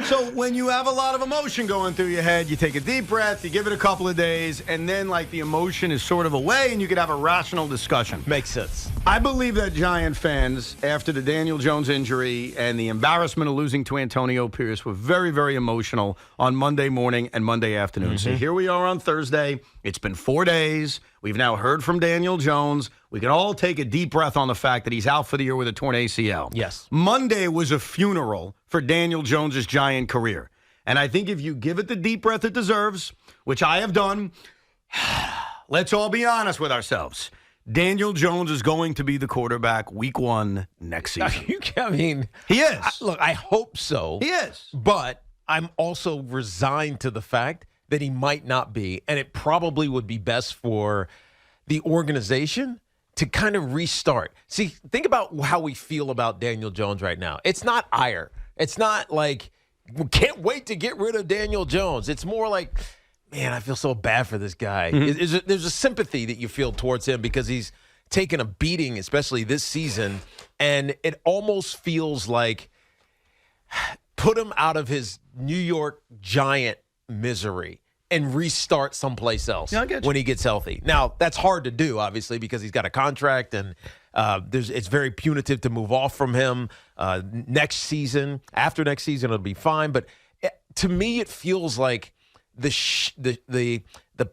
So when you have a lot of emotion going through your head, you take a deep breath, you give it a couple of days, and then like the emotion is sort of away and you could have a rational discussion. Makes sense. I believe that Giant fans, after the Daniel Jones injury and the embarrassment of losing to Antonio Pierce, were very, very emotional on Monday morning and Monday afternoon. So here we are on Thursday. It's been 4 days. We've now heard from Daniel Jones. We can all take a deep breath on the fact that he's out for the year with a torn ACL. Yes. Monday was a funeral for Daniel Jones' Giant career. And I think if you give it the deep breath it deserves, which I have done, let's all be honest with ourselves. Daniel Jones is going to be the quarterback week 1 next season. I mean, He is. look, I hope so. He is. But I'm also resigned to the fact that he might not be. And it probably would be best for the organization to kind of restart. See, think about how we feel about Daniel Jones right now. It's not ire. It's not like, we can't wait to get rid of Daniel Jones. It's more like, man, I feel so bad for this guy. There's a sympathy that you feel towards him because he's taken a beating, especially this season. And it almost feels like put him out of his New York Giant misery and restart someplace else when he gets healthy. Now, that's hard to do, obviously, because he's got a contract and it's very punitive to move off from him next season. After next season, it'll be fine. But to me, it feels like the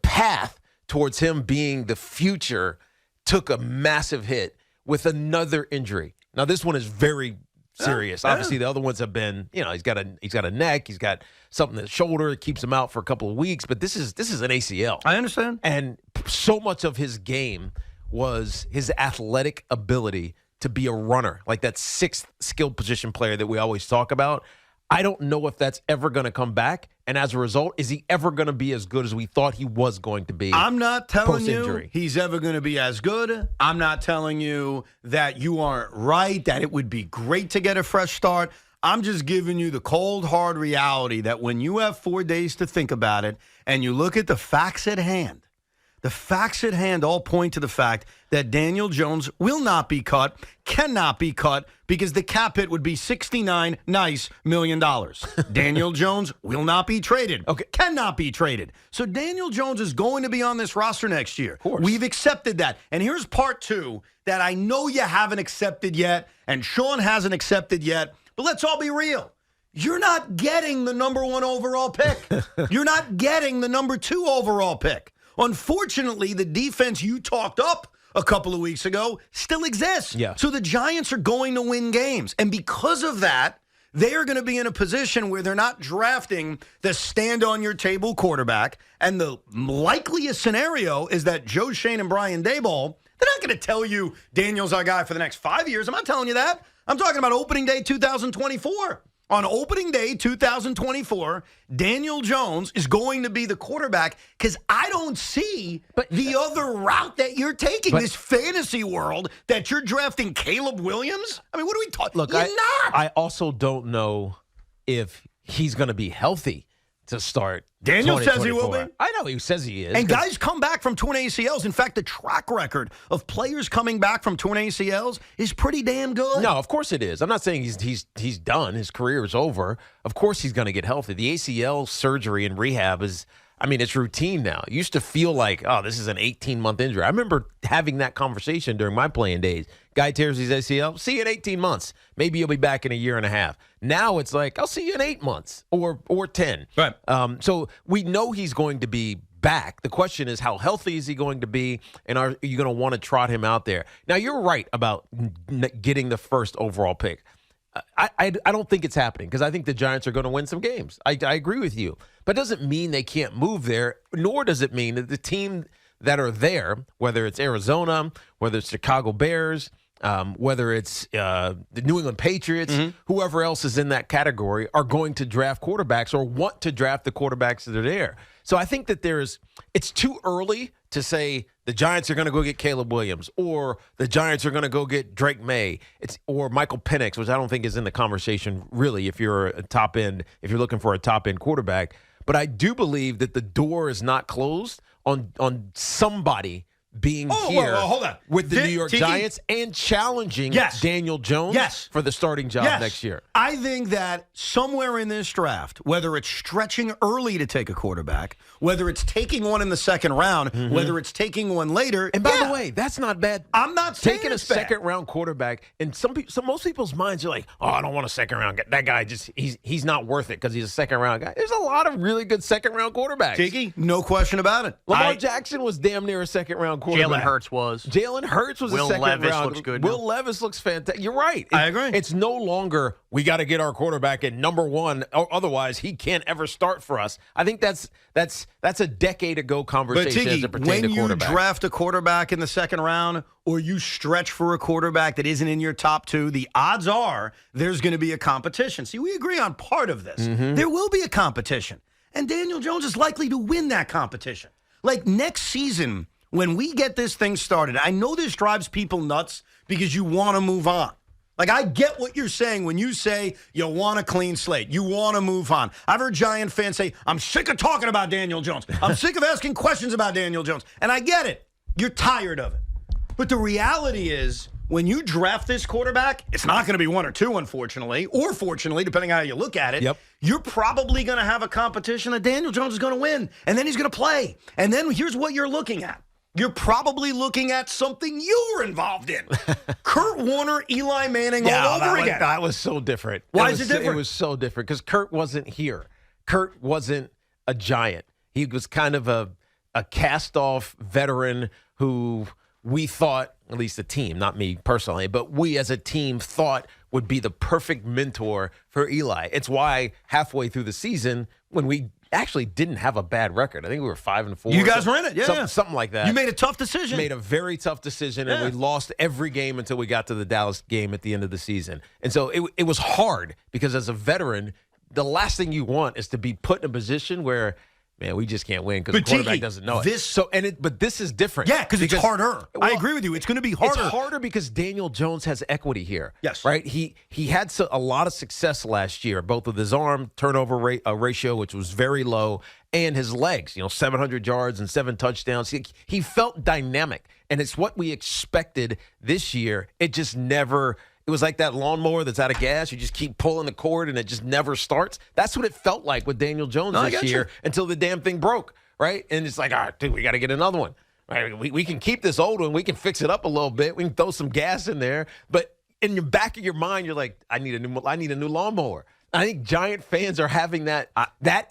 path towards him being the future took a massive hit with another injury. Now, this one is very serious. Obviously, the other ones have been, he's got a neck, he's got something in the shoulder that keeps him out for a couple of weeks. But this is an ACL. I understand. And so much of his game was his athletic ability to be a runner, like that sixth skill position player that we always talk about. I don't know if that's ever going to come back. And as a result, is he ever going to be as good as we thought he was going to be? I'm not telling post-injury? you he's ever going to be as good. I'm not telling you that you aren't right, that it would be great to get a fresh start. I'm just giving you the cold, hard reality that when you have 4 days to think about it and you look at the facts at hand, the facts at hand all point to the fact that Daniel Jones will not be cut, cannot be cut, because the cap hit would be $69 million. Daniel Jones will not be traded, cannot be traded. So Daniel Jones is going to be on this roster next year. We've accepted that. And here's part 2 that I know you haven't accepted yet, and Shaun hasn't accepted yet, but let's all be real. You're not getting the number 1 overall pick. You're not getting the number 2 overall pick. Unfortunately, the defense you talked up a couple of weeks ago still exists. Yeah. So the Giants are going to win games. And because of that, they are going to be in a position where they're not drafting the stand-on-your-table quarterback. And the likeliest scenario is that Joe Shane and Brian Daboll, they're not going to tell you Daniel's our guy for the next 5 years. I'm not telling you that. I'm talking about opening day 2024. On opening day 2024, Daniel Jones is going to be the quarterback because I don't see the other route that you're taking, this fantasy world that you're drafting Caleb Williams. I mean, what are we talking? Look, I also don't know if he's going to be healthy to start. Daniel says he will be. I know he says he is. And guys come back from torn ACLs. In fact, the track record of players coming back from torn ACLs is pretty damn good. No, of course it is. I'm not saying he's done. His career is over. Of course he's going to get healthy. The ACL surgery and rehab is, it's routine now. It used to feel like, this is an 18-month injury. I remember having that conversation during my playing days. Guy tears his ACL, see you in 18 months. Maybe you'll be back in a year and a half. Now it's like, I'll see you in 8 months or 10. Right. So we know he's going to be back. The question is, how healthy is he going to be, and are you going to want to trot him out there? Now, you're right about getting the first overall pick. I don't think it's happening because I think the Giants are going to win some games. I agree with you. But it doesn't mean they can't move there, nor does it mean that the team that are there, whether it's Arizona, whether it's Chicago Bears, whether it's the New England Patriots, whoever else is in that category, are going to draft quarterbacks or want to draft the quarterbacks that are there. So I think that it's too early to say the Giants are going to go get Caleb Williams or the Giants are going to go get Drake May or Michael Penix, which I don't think is in the conversation really if you're looking for a top-end quarterback. But I do believe that the door is not closed on somebody being Oh, here well, hold on. with the New York Tiki? Giants and challenging Daniel Jones for the starting job next year. I think that somewhere in this draft, whether it's stretching early to take a quarterback, whether it's taking one in the second round, whether it's taking one later. And by the way, that's not bad. I'm not saying taking a second-round quarterback. And most people's minds are like, oh, I don't want a second-round guy. That guy he's not worth it because he's a second-round guy. There's a lot of really good second-round quarterbacks. Tiki, no question about it. Lamar Jackson was damn near a second-round quarterback. Jalen Hurts was. Jalen Hurts was Will a second-round. Levis looks good now. Will Levis looks fantastic. You're right. I agree. It's no longer we got to get our quarterback at number one, or otherwise he can't ever start for us. I think that's a decade ago conversation. But Tiki, as it pertains to when you quarterback. draft a quarterback in the second round or you stretch for a quarterback that isn't in your top two, the odds are there's going to be a competition. See, we agree on part of this. There will be a competition. And Daniel Jones is likely to win that competition. Like next season, when we get this thing started, I know this drives people nuts because you want to move on. Like, I get what you're saying when you say you want a clean slate. You want to move on. I've heard Giant fans say, I'm sick of talking about Daniel Jones. I'm sick of asking questions about Daniel Jones. And I get it. You're tired of it. But the reality is, when you draft this quarterback, it's not going to be one or two, unfortunately, or fortunately, depending on how you look at it. Yep. You're probably going to have a competition that Daniel Jones is going to win, and then he's going to play. And then here's what you're looking at. You're probably looking at something you were involved in. Kurt Warner, Eli Manning all over again. That was so different. Why is it different? It was so different because Kurt wasn't here. Kurt wasn't a Giant. He was kind of a cast-off veteran who we thought, at least the team, not me personally, but we as a team thought would be the perfect mentor for Eli. It's why halfway through the season, when we actually didn't have a bad record, I think we were 5-4. You guys were in it, yeah. Something like that. You made a tough decision. Made a very tough decision, and we lost every game until we got to the Dallas game at the end of the season. And so it was hard because as a veteran, the last thing you want is to be put in a position where, man, we just can't win because the quarterback Tiki, doesn't know it. But this is different. Yeah, because it's harder. I agree with you. It's going to be harder. It's harder because Daniel Jones has equity here. Yes. Right? He had a lot of success last year, both with his arm turnover ratio, which was very low, and his legs, 700 yards and 7 touchdowns. He felt dynamic, and it's what we expected this year. It just never – it was like that lawnmower that's out of gas. You just keep pulling the cord, and it just never starts. That's what it felt like with Daniel Jones this year until the damn thing broke, right? And it's like, all right, dude, we got to get another one. Right? We can keep this old one. We can fix it up a little bit. We can throw some gas in there. But in the back of your mind, you're like, I need a new lawnmower. I think Giant fans are having that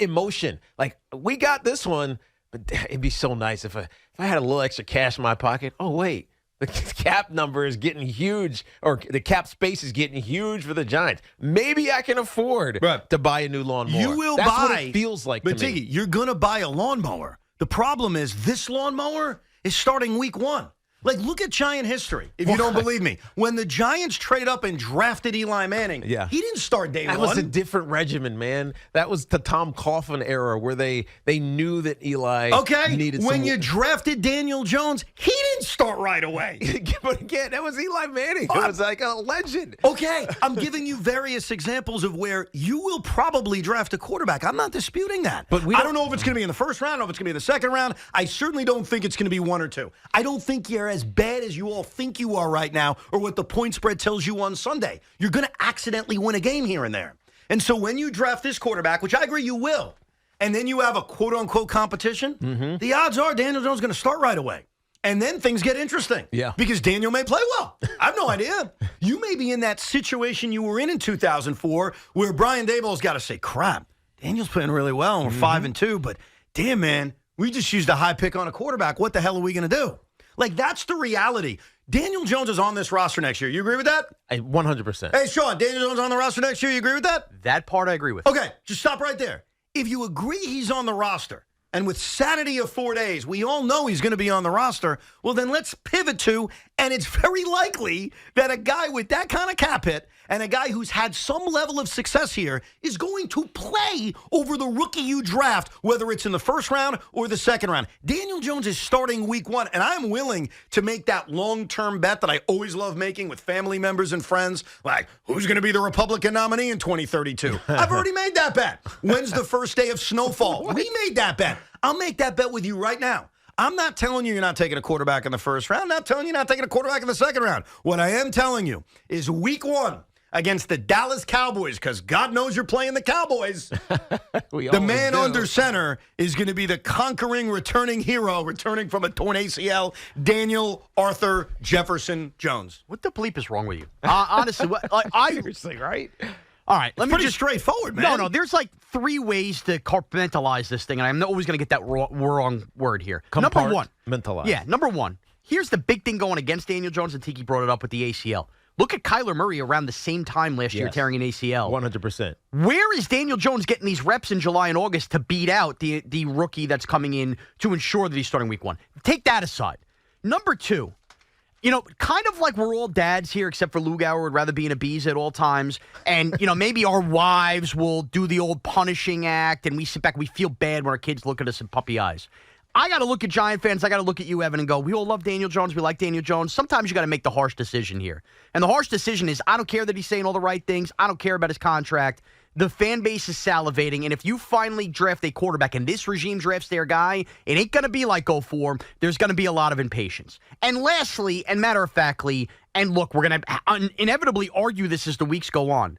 emotion. Like, we got this one, but it'd be so nice if I had a little extra cash in my pocket. Oh, wait. The cap number is getting huge, or the cap space is getting huge for the Giants. Maybe I can afford to buy a new lawnmower. You will That's buy. what it feels like but to me. Tiki, you're going to buy a lawnmower. The problem is this lawnmower is starting week 1. Like, look at Giant history, if you don't believe me. When the Giants trade up and drafted Eli Manning, he didn't start day one. That was a different regimen, man. That was the Tom Coughlin era where they knew that Eli needed some... When you drafted Daniel Jones, he didn't start right away. But again, that was Eli Manning. It was like a legend. Okay, I'm giving you various examples of where you will probably draft a quarterback. I'm not disputing that. But I don't know if it's going to be in the first round. I don't know if it's going to be in the second round. I certainly don't think it's going to be 1 or 2. I don't think you're as bad as you all think you are right now or what the point spread tells you on Sunday. You're going to accidentally win a game here and there. And so when you draft this quarterback, which I agree you will, and then you have a quote-unquote competition, the odds are Daniel Jones is going to start right away. And then things get interesting. Yeah. Because Daniel may play well. I have no idea. You may be in that situation you were in 2004 where Brian Daboll's got to say, crap, Daniel's playing really well and we're 5-2, but damn, man, we just used a high pick on a quarterback. What the hell are we going to do? Like, that's the reality. Daniel Jones is on this roster next year. You agree with that? 100%. Hey, Shaun, Daniel Jones on the roster next year. You agree with that? That part I agree with. Okay, just stop right there. If you agree he's on the roster, and with sanity of 4 days, we all know he's going to be on the roster, well, then let's pivot to, and it's very likely that a guy with that kind of cap hit and a guy who's had some level of success here is going to play over the rookie you draft, whether it's in the first round or the second round. Daniel Jones is starting week 1, and I'm willing to make that long-term bet that I always love making with family members and friends, like, who's going to be the Republican nominee in 2032? I've already made that bet. When's the first day of snowfall? We made that bet. I'll make that bet with you right now. I'm not telling you you're not taking a quarterback in the first round. I'm not telling you you're not taking a quarterback in the second round. What I am telling you is week 1 against the Dallas Cowboys, because God knows you're playing the Cowboys. The man under center is going to be the conquering, returning hero, returning from a torn ACL, Daniel Arthur Jefferson Jones. What the bleep is wrong with you? Honestly, Seriously, right? All right, let me Pretty just straightforward, man. No, there's like 3 ways to compartmentalize this thing, and I'm always going to get that wrong word here. Number 1. Mentalize. Yeah, number 1. Here's the big thing going against Daniel Jones, and Tiki brought it up with the ACL. Look at Kyler Murray around the same time last year tearing an ACL. 100%. Where is Daniel Jones getting these reps in July and August to beat out the rookie that's coming in to ensure that he's starting week 1? Take that aside. Number 2, kind of like we're all dads here, except for Lugauer would rather be in a bees at all times. And, maybe our wives will do the old punishing act, and we sit back, we feel bad when our kids look at us in puppy eyes. I got to look at Giant fans. I got to look at you, Evan, and go, we all love Daniel Jones. We like Daniel Jones. Sometimes you got to make the harsh decision here. And the harsh decision is, I don't care that he's saying all the right things. I don't care about his contract. The fan base is salivating. And if you finally draft a quarterback and this regime drafts their guy, it ain't going to be like 04. There's going to be a lot of impatience. And lastly, and matter-of-factly, and look, we're going to inevitably argue this as the weeks go on.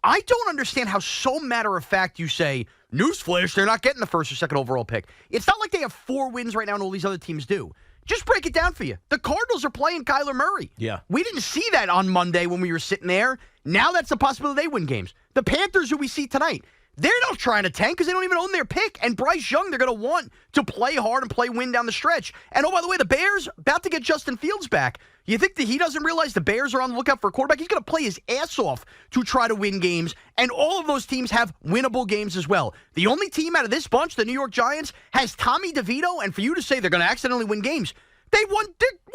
I don't understand how so matter-of-fact you say, newsflash, they're not getting the first or second overall pick. It's not like they have 4 wins right now and all these other teams do. Just break it down for you. The Cardinals are playing Kyler Murray. Yeah. We didn't see that on Monday when we were sitting there. Now that's a possibility they win games. The Panthers, who we see tonight, they're not trying to tank because they don't even own their pick. And Bryce Young, they're going to want to play hard and play win down the stretch. And oh, by the way, the Bears about to get Justin Fields back. You think that he doesn't realize the Bears are on the lookout for a quarterback? He's going to play his ass off to try to win games. And all of those teams have winnable games as well. The only team out of this bunch, the New York Giants, has Tommy DeVito. And for you to say they're going to accidentally win games, they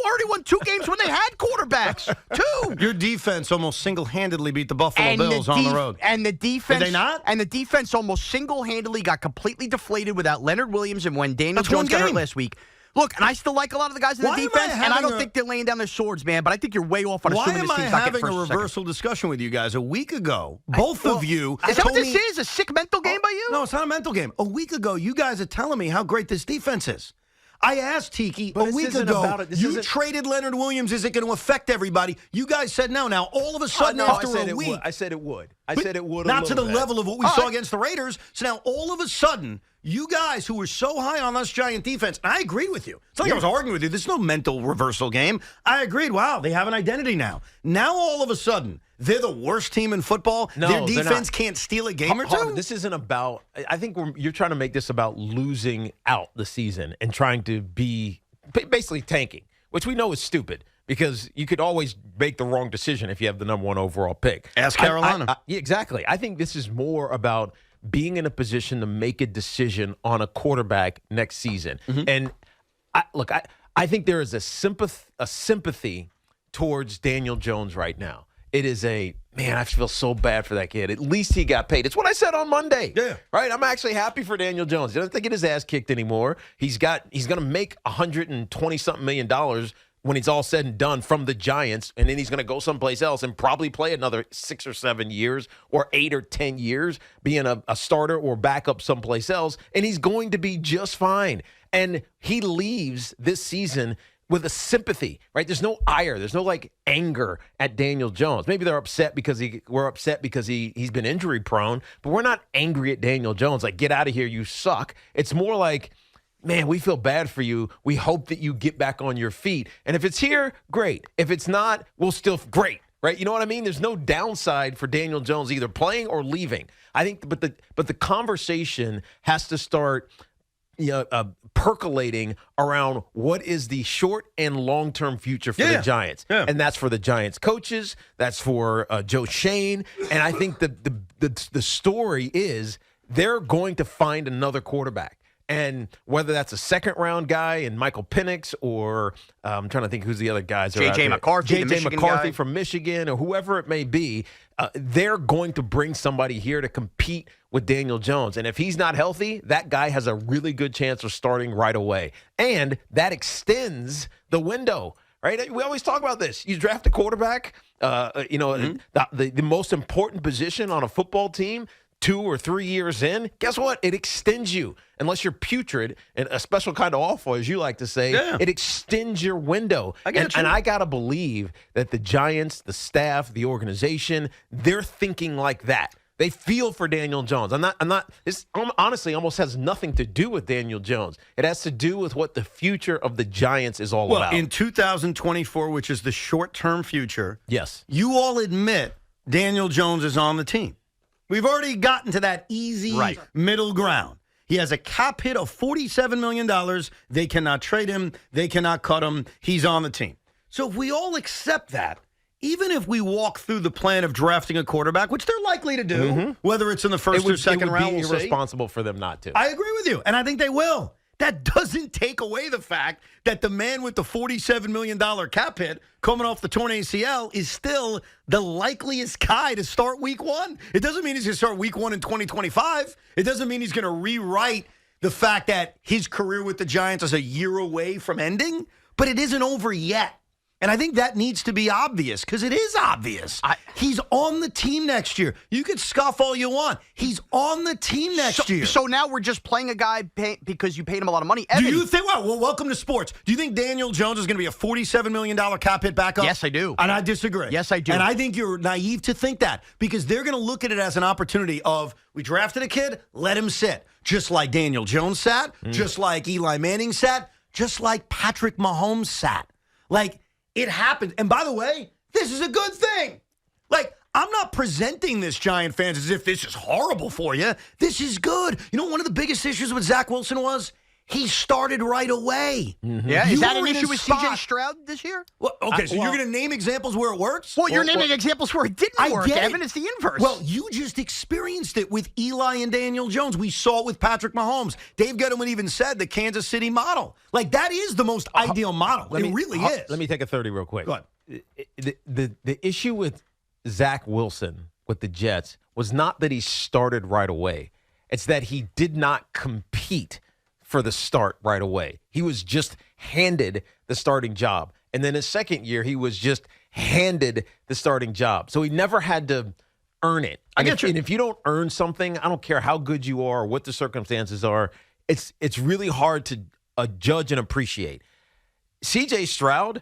already won 2 games when they had quarterbacks. 2. Your defense almost single-handedly beat the Buffalo Bills on the road. And the defense, Did they not? And the defense almost single-handedly got completely deflated without Leonard Williams and when Daniel That's Jones one got hurt game. last week. Look, and I still like a lot of the guys in the Why am I defense, and I having don't think they're laying down their swords, man, but I think you're way off on Why assuming am this I team's not getting having a first or second. reversal discussion with you guys? A week ago, both of you Is that told what this me, is? A sick mental game by you? No, it's not a mental game. A week ago, you guys are telling me how great this defense is. I asked Tiki But a this week isn't ago, about it. This you isn't- traded Leonard Williams. Is it going to affect everybody? You guys said no. Now, all of a sudden, after a week. I said it would. I But said it would. Not to the level of what we saw right. against the Raiders. So now, all of a sudden, you guys who were so high on this Giant defense, and I agreed with you. It's not like I was arguing with you. This is no mental reversal game. I agreed. Wow, they have an identity now. Now, all of a sudden, they're the worst team in football. No, their they're defense not. can't steal a game or Harvey, two. this isn't about. I think you're trying to make this about losing out the season and trying to be basically tanking, which we know is stupid because you could always make the wrong decision if you have the number 1 overall pick. Ask Carolina. Yeah, exactly. I think this is more about being in a position to make a decision on a quarterback next season. And I think there is a sympathy towards Daniel Jones right now. It is man, I feel so bad for that kid. At least he got paid. It's what I said on Monday. Yeah. Right? I'm actually happy for Daniel Jones. He doesn't think get his ass kicked anymore. He's going to make $120-something million when it's all said and done from the Giants, and then he's going to go someplace else and probably play another 6 or 7 years or 8 or 10 years being a starter or backup someplace else, and he's going to be just fine. And he leaves this season with a sympathy, right? There's no ire. There's no anger at Daniel Jones. Maybe they're upset because we're upset because he's been injury prone, but we're not angry at Daniel Jones. Like, get out of here, you suck. It's more like, man, we feel bad for you. We hope that you get back on your feet. And if it's here, great. If it's not, we'll still great. Right? You know what I mean? There's no downside for Daniel Jones either playing or leaving. I think, but the conversation has to start percolating around what is the short and long-term future for the Giants. Yeah. And that's for the Giants coaches. That's for Joe Shane. And I think the story is they're going to find another quarterback. And whether that's a second-round guy in Michael Penix or I'm trying to think who's the other guys. J.J. McCarthy, J.J. McCarthy from Michigan or whoever it may be, they're going to bring somebody here to compete with Daniel Jones. And if he's not healthy, that guy has a really good chance of starting right away. And that extends the window. Right? We always talk about this. You draft a quarterback, the most important position on a football team 2 or 3 years in, guess what? It extends you. Unless you're putrid and a special kind of awful, as you like to say, it extends your window. And I got to believe that the Giants, the staff, the organization, they're thinking like that. They feel for Daniel Jones. This honestly almost has nothing to do with Daniel Jones. It has to do with what the future of the Giants is all about. In 2024, which is the short-term future, yes, you all admit Daniel Jones is on the team. We've already gotten to that easy middle ground. He has a cap hit of $47 million. They cannot trade him. They cannot cut him. He's on the team. So if we all accept that, even if we walk through the plan of drafting a quarterback, which they're likely to do, whether it's in the first or second round, it would be irresponsible for them not to. I agree with you, and I think they will. That doesn't take away the fact that the man with the $47 million cap hit coming off the torn ACL is still the likeliest guy to start week 1. It doesn't mean he's going to start week 1 in 2025. It doesn't mean he's going to rewrite the fact that his career with the Giants is a year away from ending, but it isn't over yet. And I think that needs to be obvious because it is obvious. He's on the team next year. You could scoff all you want. He's on the team next year. So now we're just playing a guy because you paid him a lot of money. Evan, do you think, well, welcome to sports. Do you think Daniel Jones is going to be a $47 million cap hit backup? Yes, I do. And I disagree. Yes, I do. And I think you're naive to think that because they're going to look at it as an opportunity of we drafted a kid, let him sit. Just like Daniel Jones sat, just like Eli Manning sat, just like Patrick Mahomes sat. Like, it happened. And by the way, this is a good thing. Like, I'm not presenting this, Giant fans, as if this is horrible for you. This is good. You know, one of the biggest issues with Zach Wilson was he started right away. Yeah, is that an issue with C.J. Stroud this year? Well, okay, so you're going to name examples where it works? Well, you're naming examples where it didn't work, Evan. It's the inverse. Well, you just experienced it with Eli and Daniel Jones. We saw it with Patrick Mahomes. Dave Gettleman even said the Kansas City model. Like, that is the most ideal model. It really is. Let me take a 30 real quick. Go ahead. The issue with Zach Wilson with the Jets was not that he started right away. It's that he did not compete for the start right away. He was just handed the starting job. And then his second year, he was just handed the starting job. So he never had to earn it. And if you don't earn something, I don't care how good you are or what the circumstances are, it's really hard to judge and appreciate. C.J. Stroud,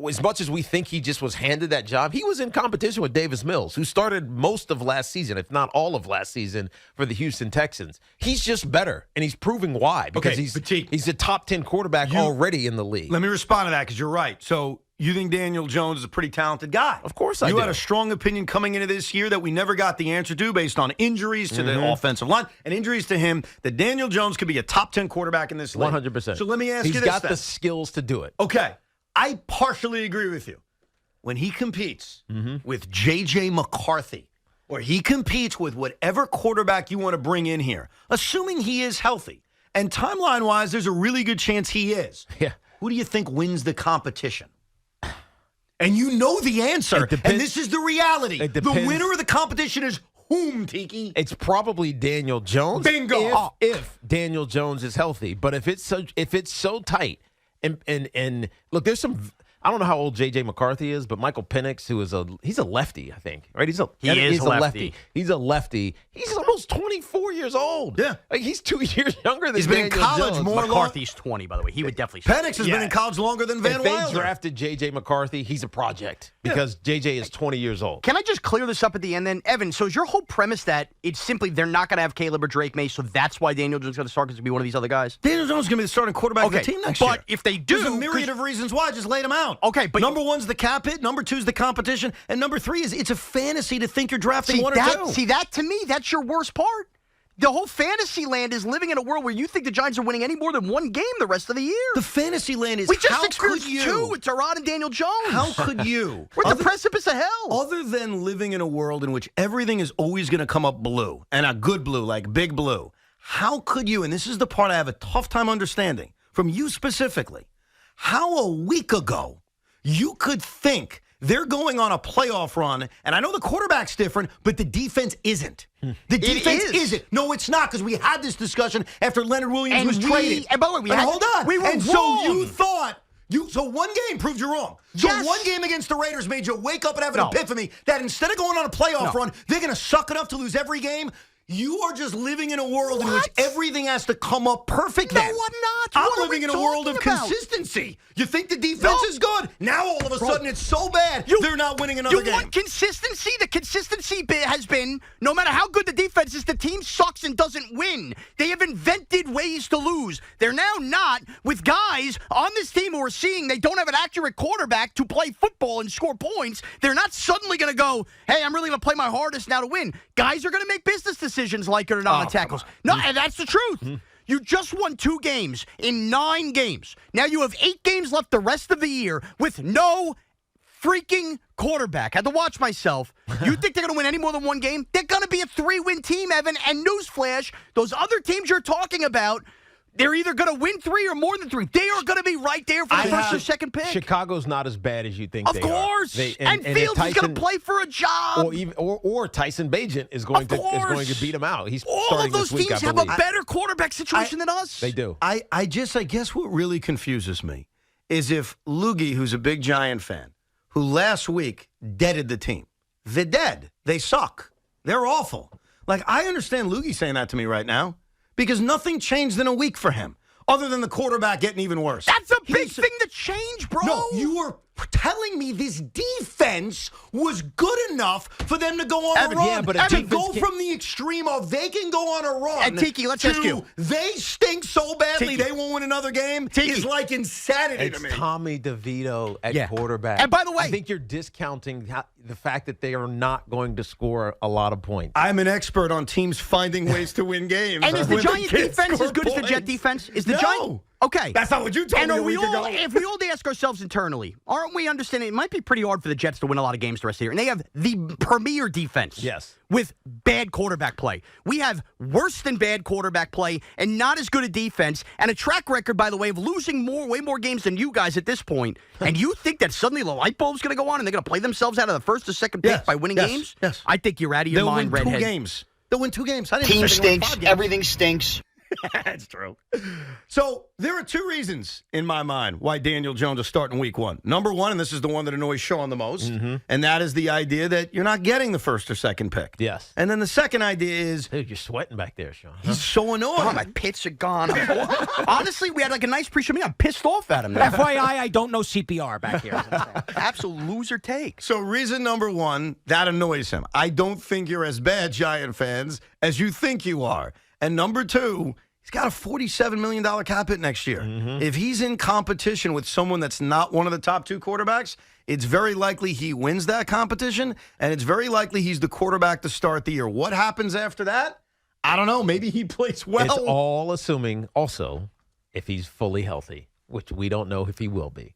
as much as we think he just was handed that job, he was in competition with Davis Mills, who started most of last season, if not all of last season, for the Houston Texans. He's just better, and he's proving why, because he's a top 10 quarterback already in the league. Let me respond to that, because you're right. So you think Daniel Jones is a pretty talented guy. Of course I do. You had a strong opinion coming into this year that we never got the answer to based on injuries to the offensive line and injuries to him, that Daniel Jones could be a top 10 quarterback in this league. 100%. So let me ask you this He's got then. the skills to do it. Okay. I partially agree with you. When he competes with J.J. McCarthy, or he competes with whatever quarterback you want to bring in here, assuming he is healthy, and timeline-wise, there's a really good chance he is. Yeah. Who do you think wins the competition? And you know the answer, and this is the reality. The winner of the competition is whom, Tiki? It's probably Daniel Jones. Bingo. If Daniel Jones is healthy. But if it's so tight, and look, there's some. I don't know how old J.J. McCarthy is, but Michael Penix, he's a lefty, I think. Right? He's a lefty. He's a lefty. He's almost 24 years old. Yeah. Like, he's 2 years younger than He's been in Daniel college Jones. more McCarthy's 20, by the way. He would definitely start. Penix has been in college longer than Van If they Wilder. drafted J.J. McCarthy, he's a project because J.J. is 20 years old. Can I just clear this up at the end then? Evan, so is your whole premise that it's simply they're not going to have Caleb or Drake May, so that's why Daniel Jones is going to start because to be one of these other guys? Daniel Jones is going to be the starting quarterback of the team next year. But if they do... There's a myriad of reasons why. I just laid them out. Okay, but... Number one's the cap hit. Number two is the competition. And number three is it's a fantasy to think you're drafting one or two. See, that to me, that's your worst part. The whole fantasy land is living in a world where you think the Giants are winning any more than one game the rest of the year. The fantasy land is we just how experienced could you? two with Terod and Daniel Jones. How could you? We're at the precipice of hell. Other than living in a world in which everything is always going to come up blue, and a good blue, like big blue, how could you, and this is the part I have a tough time understanding, from you specifically, how a week ago you could think they're going on a playoff run, and I know the quarterback's different, but the defense isn't. The defense isn't. No, it's not, because we had this discussion after Leonard Williams was traded. And by the way, hold on. We were wrong. So you thought So one game proved you wrong. Yes. So one game against the Raiders made you wake up and have an No. epiphany that instead of going on a playoff No. run, they're going to suck enough to lose every game. You are just living in a world in which What? everything has to come up perfect. No, then. I'm not. I'm What are living we in a world of talking about? consistency. You think the defense No. is good? Now all of a sudden it's so bad they're not winning another You game. want consistency? The consistency has been, no matter how good the defense is, the team sucks and doesn't win. They have invented ways to lose. They're now not with guys on this team who are seeing they don't have an accurate quarterback to play football and score points. They're not suddenly going to go, hey, I'm really going to play my hardest now to win. Guys are going to make business decisions like it or not on tackles. No, and that's the truth. You just won 2 games in 9 games. Now you have 8 games left the rest of the year with no freaking quarterback. Had to watch myself. You think they're going to win any more than 1 game? They're going to be a 3-win team, Evan. And newsflash, those other teams you're talking about, they're either going to win 3 or more than 3. They are going to be right there for the first or second pick. Chicago's not as bad as you think Of they course. are. And Fields is going to play for a job. Or Tyson Bagent is going Of to course. beat him out. He's All starting of those this week, teams I have a believe. better quarterback situation than us. They do. I guess what really confuses me is if Loogie, who's a big Giant fan, who last week deaded the team. They're dead. They suck. They're awful. Like, I understand Loogie saying that to me right now because nothing changed in a week for him other than the quarterback getting even worse. That's a big thing to change, bro. No, you were telling me this defense was good enough for them to go on Evan, a run. yeah, but a to defense go can- from the extreme of they can go on a run. And Tiki, let's ask you. They stink so badly Tiki. they won't win another game. Tiki. Is like insanity It's to me. Tommy DeVito at Yeah. quarterback. And by the way- I think you're discounting the fact that they are not going to score a lot of points. I'm an expert on teams finding ways to win games. And is the when they Giant can't defense score as good as the Jet points. defense? Is the No. Giant okay? That's not what you told and me are a we week all, ago. if we all ask ourselves internally, aren't we understanding it might be pretty hard for the Jets to win a lot of games the rest of the year? And they have the premier defense. Yes. With bad quarterback play. We have worse than bad quarterback play and not as good a defense and a track record, by the way, of losing way more games than you guys at this point. And you think that suddenly the light bulb's going to go on and they're going to play themselves out of the first or second pick Yes, by winning yes, games? yes. I think you're out of your They'll mind, win redhead. 2 games. They'll win 2 games. I didn't Team say they win stinks. 5 games. Everything stinks. That's true. So there are 2 reasons in my mind why Daniel Jones is starting week 1. Number 1, and this is the one that annoys Shaun the most, and that is the idea that you're not getting the first or second pick. Yes. And then the second idea is Dude, you're sweating back there, Sean. he's so annoying. Oh, my pits are gone. Honestly, we had like a nice pre-show meeting. I'm pissed off at him now. FYI, I don't know CPR back here. Absolute loser take. So reason number 1, that annoys him. I don't think you're as bad, Giant fans, as you think you are. And number 2, he's got a $47 million cap hit next year. If he's in competition with someone that's not one of the top 2 quarterbacks, it's very likely he wins that competition, and it's very likely he's the quarterback to start the year. What happens after that? I don't know. Maybe he plays well. It's all assuming also if he's fully healthy, which we don't know if he will be.